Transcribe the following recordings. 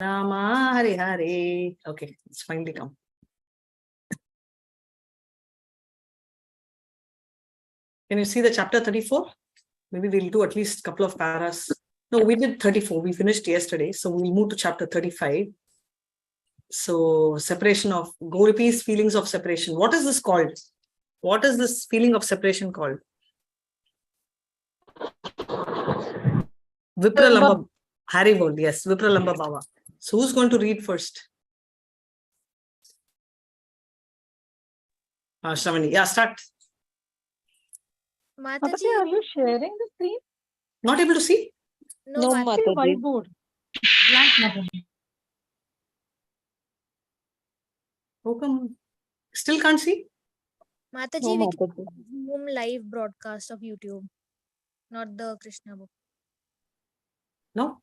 Rama Hare Hare. Okay, it's finally come. Can you see the chapter 34? Maybe we'll do at least a couple of paras. No, we did 34. We finished yesterday. So we'll move to chapter 35. So separation of Gopis' feelings of separation. What is this called? What is this feeling of separation called? Vipralamba. Haribol, yes, Vipralamba Bhava. So who's going to read first? Shravani. Yeah, start. Mataji, are you sharing the screen? Not able to see? No, Mataji. Whiteboard. Blank, Mataji. How come? Still can't see? Mataji, we can Zoom live broadcast of YouTube, not the Krishna book. No?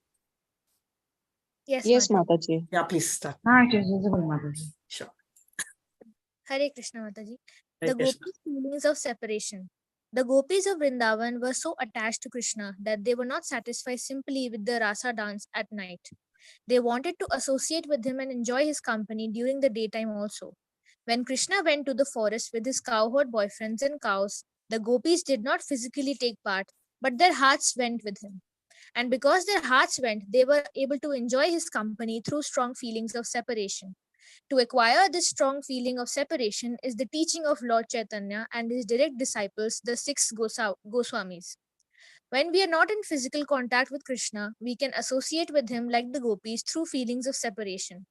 Yes, Mataji. Yeah, please start. It is visible, Mataji. Sure. Hare Krishna, Mataji. Hare The Krishna. Gopis' feelings of separation. The Gopis of Vrindavan were so attached to Krishna that they were not satisfied simply with the rasa dance at night. They wanted to associate with him and enjoy his company during the daytime also. When Krishna went to the forest with his cowherd boyfriends and cows, the Gopis did not physically take part, but their hearts went with him. And because their hearts went, they were able to enjoy his company through strong feelings of separation. To acquire this strong feeling of separation is the teaching of Lord Chaitanya and his direct disciples, the six Goswamis. When we are not in physical contact with Krishna, we can associate with him like the Gopis through feelings of separation.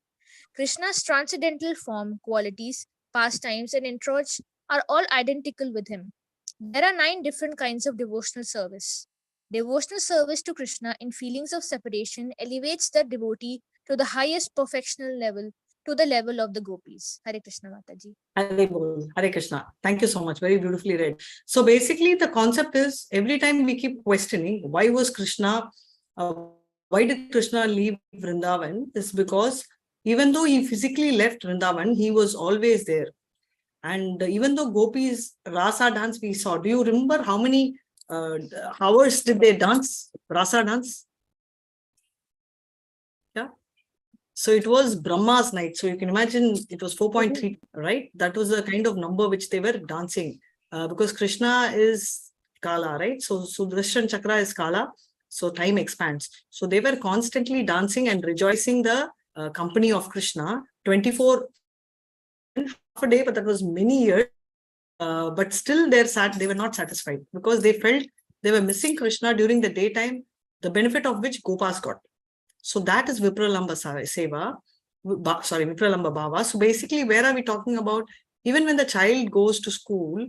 Krishna's transcendental form, qualities, pastimes, and entourage are all identical with him. There are 9 different kinds of devotional service. Devotional service to Krishna in feelings of separation elevates the devotee to the highest perfectional level, to the level of the Gopis. Hare Krishna, Mataji. Hare Krishna. Thank you so much. Very beautifully read. So basically the concept is every time we keep questioning why was Krishna, why did Krishna leave Vrindavan? Is because even though he physically left Vrindavan, he was always there. And even though Gopis Rasa dance we saw, do you remember how many hours did they dance? Rasa dance? Yeah. So it was Brahma's night. So you can imagine it was 4.3, right? That was the kind of number which they were dancing because Krishna is Kala, right? So Sudarshan Chakra is Kala. So time expands. So they were constantly dancing and rejoicing the company of Krishna 24 half a day, but that was many years. But still they were not satisfied because they felt they were missing Krishna during the daytime, the benefit of which Gopas got. So that is Vipralamba Seva, Vipralamba Bhava. So basically, where are we talking about? Even when the child goes to school,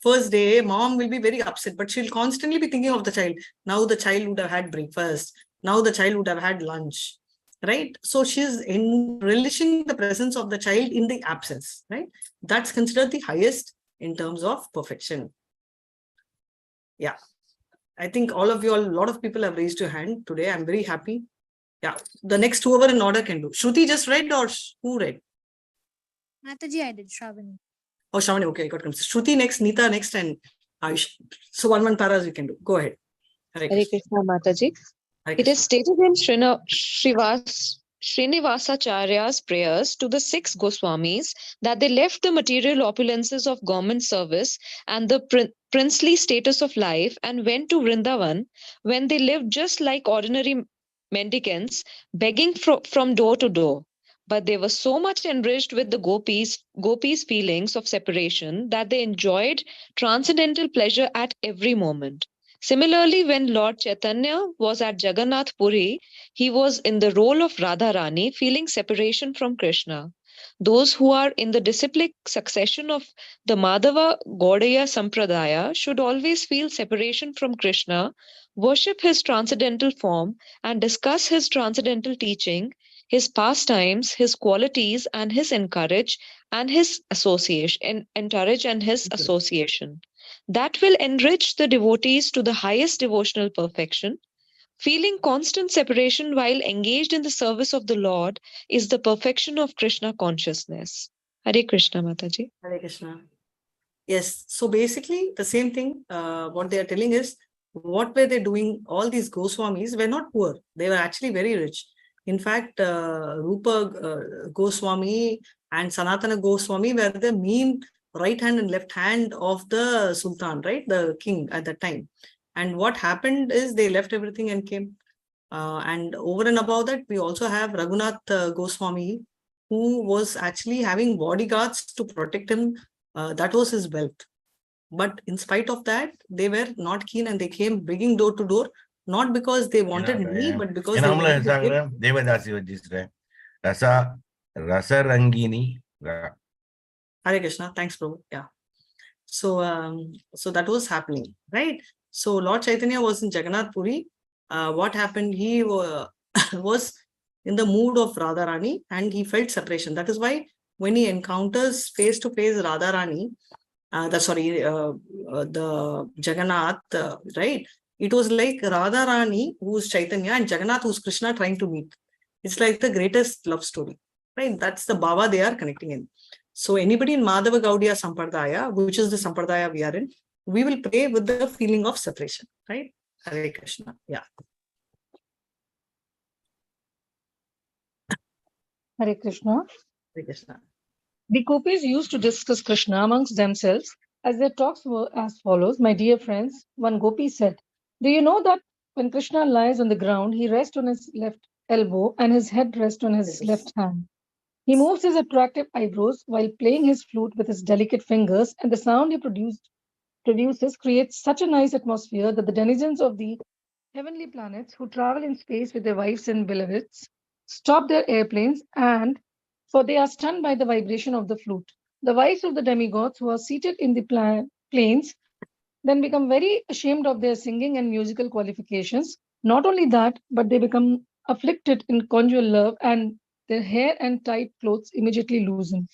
first day, mom will be very upset, but she'll constantly be thinking of the child. Now the child would have had breakfast. Now the child would have had lunch, right? So she's relishing the presence of the child in the absence, right? That's considered the highest in terms of perfection. Yeah. I think all of you, a lot of people have raised your hand today. I'm very happy. Yeah, the next whoever in order can do. Shruti just read or who read? Mataji, I did. Shravani. Oh, Shravani, okay, got confused. Shruti next, Nita next, and Ayush. So one paras you can do. Go ahead. Hare Krishna, Mataji. Hare It Krishna. is stated in Srinivasacharya's prayers to the 6 Goswamis that they left the material opulences of government service and the princely status of life and went to Vrindavan when they lived just like ordinary mendicants, begging from door to door. But they were so much enriched with the gopis' feelings of separation that they enjoyed transcendental pleasure at every moment. Similarly, when Lord Chaitanya was at Jagannath Puri, he was in the role of Radharani, feeling separation from Krishna. Those who are in the disciplic succession of the Madhava Gaudiya Sampradaya should always feel separation from Krishna, worship his transcendental form, and discuss his transcendental teaching, his pastimes, his qualities, and his encourage and his association. That will enrich the devotees to the highest devotional perfection. Feeling constant separation while engaged in the service of the Lord is the perfection of Krishna consciousness. Hare Krishna, Mataji. Hare Krishna. Yes, so basically the same thing, what they are telling is, what were they doing? All these Goswamis were not poor. They were actually very rich. In fact, Rupa Goswami and Sanatana Goswami were the main right hand and left hand of the Sultan, right? The king at that time. And what happened is they left everything and came. And over and above that, we also have Raghunath Goswami, who was actually having bodyguards to protect him. That was his wealth. But in spite of that, they were not keen and they came begging door to door, not because they wanted money, but because they wanted to give. Devadasi Vajisra. Rasa Rangini. Hare Krishna. Thanks, Prabhu. Yeah. So that was happening, right? So Lord Chaitanya was in Jagannath Puri. What happened? He was in the mood of Radharani and he felt separation. That is why when he encounters face to face Radharani, the Jagannath, right? It was like Radharani, who's Chaitanya, and Jagannath, who's Krishna, trying to meet. It's like the greatest love story, right? That's the bhava they are connecting in. So anybody in Madhava Gaudiya Sampradaya, which is the Sampradaya we are in, we will pray with the feeling of separation, right? Hare Krishna. Yeah. Hare Krishna. Hare Krishna. The gopis used to discuss Krishna amongst themselves, as their talks were as follows. My dear friends, one gopi said, do you know that when Krishna lies on the ground, he rests on his left elbow and his head rests on his left hand. He moves his attractive eyebrows while playing his flute with his delicate fingers, and the sound he produces creates such a nice atmosphere that the denizens of the heavenly planets who travel in space with their wives and beloveds stop their airplanes, and for they are stunned by the vibration of the flute. The wives of the demigods who are seated in the planes then become very ashamed of their singing and musical qualifications. Not only that, but they become afflicted in conjugal love, and their hair and tight clothes immediately loosen.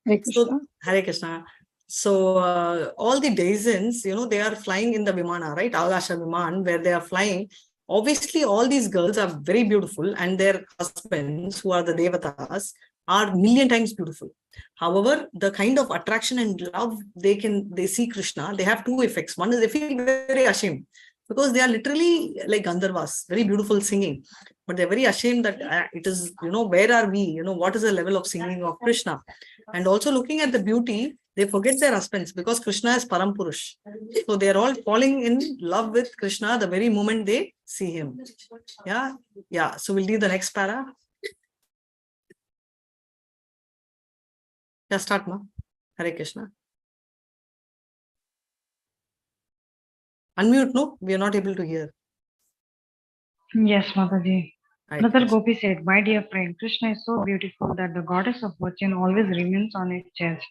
Hare Krishna. So, Hare Krishna. So all the denizens, they are flying in the Vimana, right? Agasha Viman, where they are flying. Obviously, all these girls are very beautiful, and their husbands, who are the Devatas, are million times beautiful. However, the kind of attraction and love they see Krishna, they have two effects. One is they feel very ashamed because they are literally like Gandharvas, very beautiful singing, but they're very ashamed that it is, where are we? What is the level of singing of Krishna? And also looking at the beauty, they forget their husbands because Krishna is Param Purush. So they are all falling in love with Krishna the very moment they see him. Yeah. Yeah. So we'll do the next para. Yeah, start, ma. Hare Krishna. Unmute, no? We are not able to hear. Yes, Mataji. Right. Another gopi said, my dear friend, Krishna is so beautiful that the goddess of fortune always remains on his chest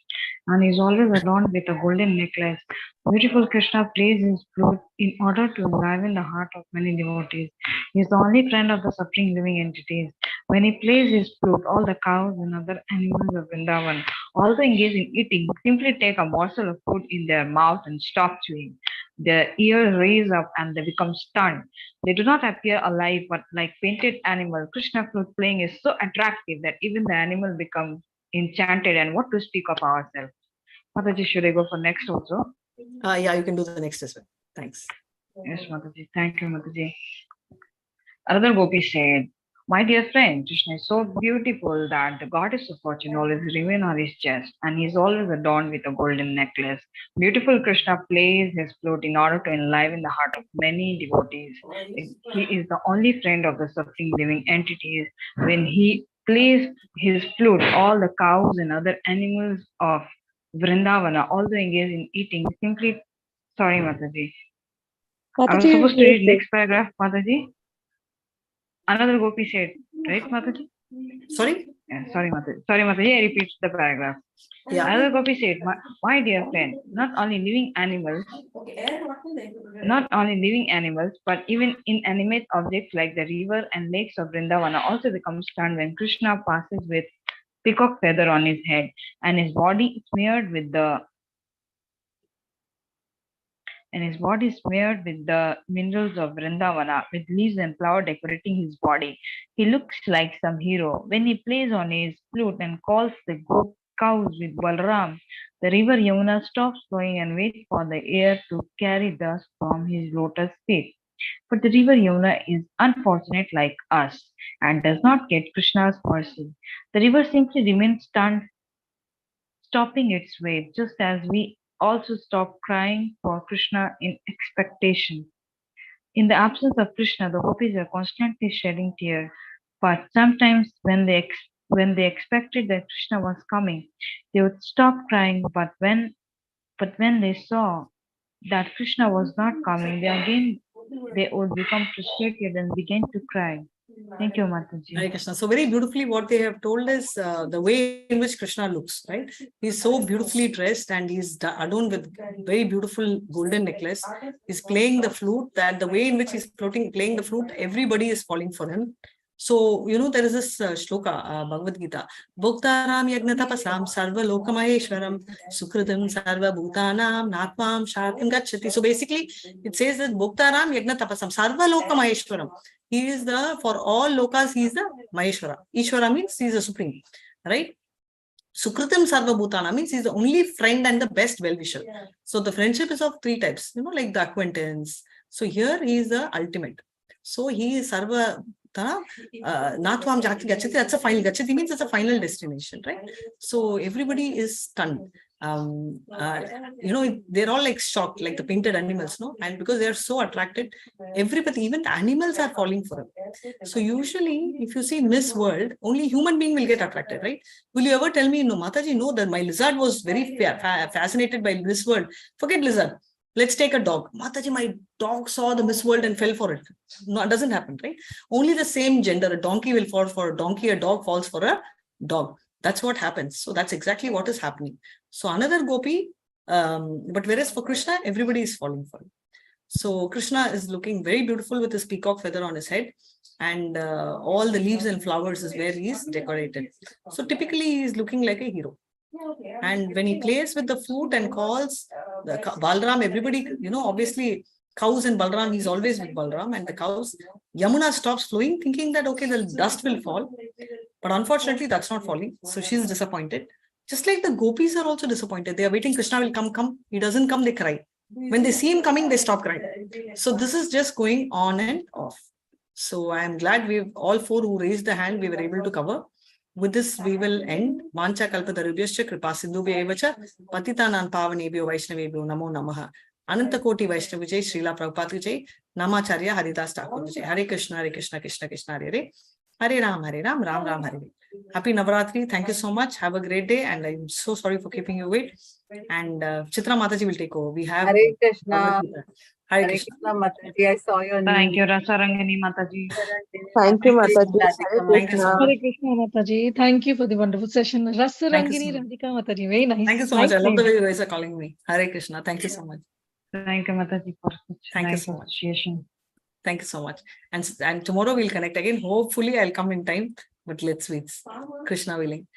and is always adorned with a golden necklace. Beautiful Krishna plays his flute in order to enliven the heart of many devotees. He is the only friend of the suffering living entities. When he plays his flute, all the cows and other animals of Vrindavan, although engaged in eating, simply take a morsel of food in their mouth and stop chewing. Their ears raise up and they become stunned. They do not appear alive, but like painted animals. Krishna flute playing is so attractive that even the animal becomes enchanted, and what to speak of ourselves. Mataji, should I go for next also? Yeah, you can do the next as well. Thanks. Yes, Mataji. Thank you, Mataji. Another gopi said, my dear friend, Krishna is so beautiful that the goddess of fortune always remains on his chest, and he is always adorned with a golden necklace. Beautiful Krishna plays his flute in order to enliven the heart of many devotees. He is the only friend of the suffering living entities. When he plays his flute, all the cows and other animals of Vrindavana, although engaged in eating, simply... Sorry, Mataji. I was supposed to read next paragraph, Mataji. Another gopi said, right, Mataji? Sorry? Yeah, sorry, Mataji. Sorry, Mataji, I repeat the paragraph. Yeah. Another gopi said, my dear friend, not only living animals, but even inanimate objects like the river and lakes of Vrindavana also become stunned when Krishna passes with peacock feather on his head and his body smeared with the minerals of Vrindavana, with leaves and flowers decorating his body. He looks like some hero. When he plays on his flute and calls the cows with Balram, the river Yamuna stops flowing and waits for the air to carry dust from his lotus feet. But the river Yamuna is unfortunate like us and does not get Krishna's mercy. The river simply remains stunned, stopping its way, just as we also stop crying for Krishna in expectation. In the absence of Krishna, the gopis are constantly shedding tears. But sometimes, when they expected that Krishna was coming, they would stop crying. But when they saw that Krishna was not coming, they would become frustrated and begin to cry. Thank you, Mataji. Hare Krishna. So very beautifully what they have told is the way in which Krishna looks, right? He's so beautifully dressed and he's adorned with very beautiful golden necklace. He's playing the flute, that the way in which he's playing the flute, everybody is falling for him. So, there is this shloka, Bhagavad Gita, Bhoktaram Yagnatapasam Sarva Lokamaheshwaram Sukritam Sarva Bhutanam Natmam Shartam Gacchati. So basically, it says that Bhoktaram Yagnatapasam Sarva Lokamaheshwaram. He is for all lokas, he is the Maheshwara. Ishwara means he is the supreme, right? Sukritam Sarva Bhutana means he is the only friend and the best well-wisher. So the friendship is of three types, like the acquaintance. So here he is the ultimate. So he is Sarva Natvam Gachati, that's a final. Gachati means it's a final destination, right? So everybody is stunned. They're all like shocked, like the painted animals, no? And because they are so attracted, everybody, even the animals are falling for him. So usually, if you see Miss World, only human being will get attracted, right? Will you ever tell me, no, Mataji, no, that my lizard was very fascinated by Miss World. Forget lizard. Let's take a dog. Mataji, my dog saw the Miss World and fell for it. No, it doesn't happen, right? Only the same gender. A donkey will fall for a donkey, a dog falls for a dog. That's what happens. So that's exactly what is happening. So another gopi, but whereas for Krishna, everybody is falling for him. So Krishna is looking very beautiful with his peacock feather on his head, and all the leaves and flowers is where he is decorated. So typically he is looking like a hero. And when he plays with the flute and calls the Balram, everybody, obviously cows and Balram, he's always with Balram and the cows. Yamuna stops flowing, thinking that, okay, the dust will fall. But unfortunately, that's not falling. So she's disappointed. Just like the gopis are also disappointed. They are waiting, Krishna will come. He doesn't come, they cry. When they see him coming, they stop crying. So this is just going on and off. So I am glad we've all four who raised the hand, we were able to cover. With this, we will end. Mancha kalpatarubhyascha kripa sindhubhyevacha patitanam pavanebhyo vaishnavebhyo namo namaha. Ananta Koti Vaishnav Vijay, Srila Prabhupada Vijay, Namacharya Haridas Thakur Vijay. Hare Krishna, Krishna Krishna, Hare Hare. Hare Ram, Ram Ram, Hare. Happy Navaratri. Thank you so much. Have a great day. And I'm so sorry for keeping you wait. And Chitra Mataji will take over. We have Hare Krishna. Hare Hare Krishna. Krishna Mataji. I saw your Thank name. you, Rasarangani Mataji. Thank you, Mataji. Thank you so much. Hare Krishna, Mataji. Thank you for the wonderful session. Thank you so Rasarangini much. Radhika Mataji. Very nice. Thank you so much. I love the way you guys are calling me. Hare Krishna. Thank you so much. Thank you, Mataji, for such Thank you nice so much. association. Thank you so much. And tomorrow we'll connect again. Hopefully I'll come in time, but let's wait. Krishna willing.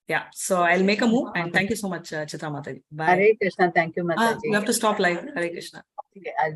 Yeah. So I'll make a move. And thank you so much, Chitra Mataji. Bye. Hare Krishna. Thank you, Mataji. You have to stop live. Hare Krishna. Okay, I'll